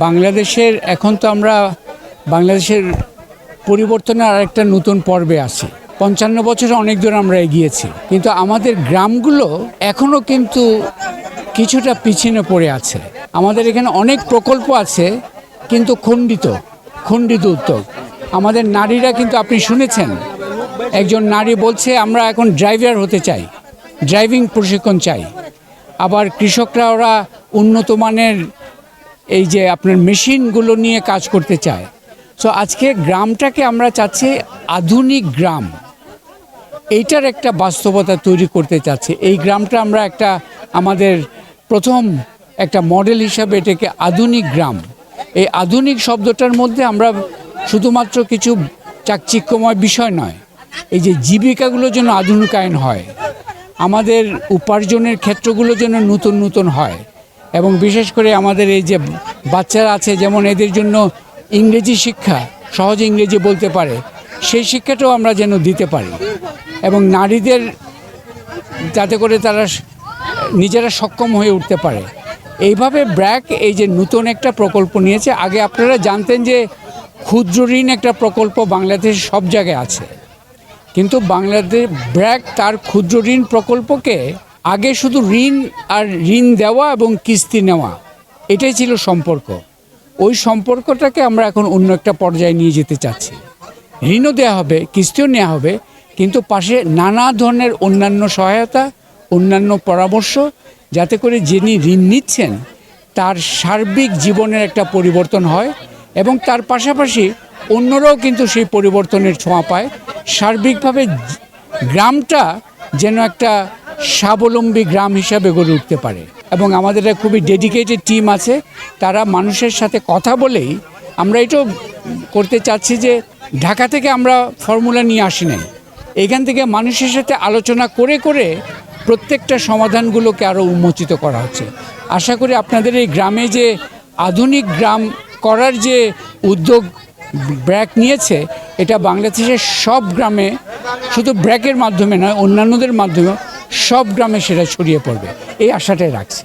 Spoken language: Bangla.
বাংলাদেশের এখন তো আমরা বাংলাদেশের পরিবর্তনের আরেকটা নতুন পর্বে আছি। ৫৫ বছরে অনেক দূর আমরা এগিয়েছি, কিন্তু আমাদের গ্রামগুলো এখনও কিন্তু কিছুটা পিছনে পড়ে আছে। আমাদের এখানে অনেক প্রকল্প আছে, কিন্তু খণ্ডিত উদ্যোগ। আমাদের নারীরা কিন্তু আপনি শুনেছেন, একজন নারী বলছে আমরা এখন ড্রাইভার হতে চাই, ড্রাইভিং প্রশিক্ষণ চাই। আবার কৃষকরা ওরা উন্নত মানের এই যে আপনার মেশিনগুলো নিয়ে কাজ করতে চায়। সো আজকে গ্রামটাকে আমরা চাচ্ছি আধুনিক গ্রাম, এইটার একটা বাস্তবতা তৈরি করতে চাচ্ছি। এই গ্রামটা আমরা আমাদের প্রথম একটা মডেল হিসাবে এটাকে আধুনিক গ্রাম। এই আধুনিক শব্দটার মধ্যে আমরা শুধুমাত্র কিছু চাকচিক্যময় বিষয় নয়, এই যে জীবিকাগুলো যেন আধুনিকায়ন হয়, আমাদের উপার্জনের ক্ষেত্রগুলো যেন নতুন হয়, এবং বিশেষ করে আমাদের এই যে বাচ্চারা আছে, যেমন এদের জন্য ইংরেজি শিক্ষা, সহজে ইংরেজি বলতে পারে, সেই শিক্ষাটাও আমরা যেন দিতে পারি, এবং নারীদের যাতে করে তারা নিজেরা সক্ষম হয়ে উঠতে পারে। এইভাবে ব্র্যাক এই যে নতুন একটা প্রকল্প নিয়েছে। আগে আপনারা জানতেন যে ক্ষুদ্র ঋণ একটা প্রকল্প বাংলাদেশ সব জায়গায় আছে, কিন্তু বাংলাদেশ ব্র্যাক তার ক্ষুদ্র ঋণ প্রকল্পকে আগে শুধু ঋণ দেওয়া এবং কিস্তি নেওয়া, এটাই ছিল সম্পর্ক। ওই সম্পর্কটাকে আমরা এখন অন্য একটা পর্যায়ে নিয়ে যেতে চাচ্ছি। ঋণও দেওয়া হবে, কিস্তিও নেওয়া হবে, কিন্তু পাশে নানা ধরনের অন্যান্য সহায়তা, অন্যান্য পরামর্শ, যাতে করে যিনি ঋণ নিচ্ছেন তার সার্বিক জীবনের একটা পরিবর্তন হয়, এবং তার পাশাপাশি অন্যরাও কিন্তু সেই পরিবর্তনের ছোঁয়া পায়। সার্বিকভাবে গ্রামটা যেন একটা স্বাবলম্বী গ্রাম হিসাবে গড়ে উঠতে পারে। এবং আমাদের খুবই ডেডিকেটেড টিম আছে, তারা মানুষের সাথে কথা বলেই আমরা এটাও করতে চাচ্ছি যে ঢাকা থেকে আমরা ফর্মুলা নিয়ে আসি নাই, এখান থেকে মানুষের সাথে আলোচনা করে প্রত্যেকটা সমাধানগুলোকে আরও উন্মোচিত করা হচ্ছে। আশা করি আপনাদের এই গ্রামে যে আধুনিক গ্রাম করার যে উদ্যোগ ব্র্যাক নিয়েছে, এটা বাংলাদেশের সব গ্রামে, শুধু ব্র্যাকের মাধ্যমে নয়, অন্যান্যদের মাধ্যমেও সব গ্রামে সেটা ছড়িয়ে পড়বে, এই আশাটাই রাখছি।